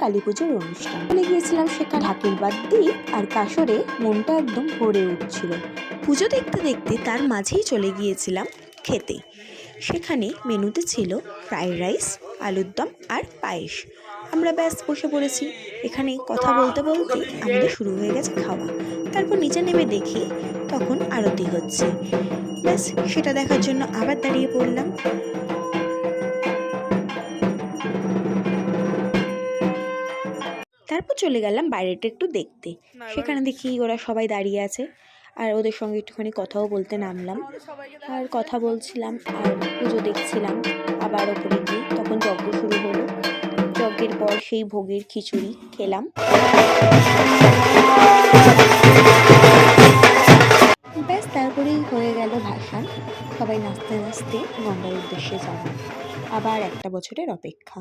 কালী পুজোর অনুষ্ঠান। চলে গিয়েছিলাম সেখানে ঢাকের বাদ দিয়ে আর কাসরে মনটা একদম ভরে উঠছিল। পুজো দেখতে দেখতে তার মাঝেই চলে গিয়েছিলাম খেতে। সেখানে মেনুতে ছিল ফ্রাইড রাইস, আলুর দম আর পায়েস। আমরা ব্যাস বসে পড়েছি। এখানে কথা বলতে বলতে আমাদের শুরু হয়ে গেছে খাওয়া। তারপর নিচে নেমে দেখি তখন আরতি হচ্ছে। ব্যাস সেটা দেখার জন্য আবার দাঁড়িয়ে পড়লাম। তারপর চলে গেলাম বাইরেটা একটু দেখতে। সেখানে দেখি ওরা সবাই দাঁড়িয়ে আছে আর ওদের সঙ্গে একটুখানি কথাও বলতে নামলাম। আর কথা বলছিলাম আর পুজো দেখছিলাম। আবার ওপরে গিয়ে তখন যজ্ঞ শুরু হলো। যজ্ঞের পর সেই ভোগের খিচুড়ি খেলাম। ব্যাস তারপরেই হয়ে গেল ভাসান। সবাই নাচতে নাচতে গঙ্গার উদ্দেশ্যে যাওয়া। আবার একটা বছরের অপেক্ষা।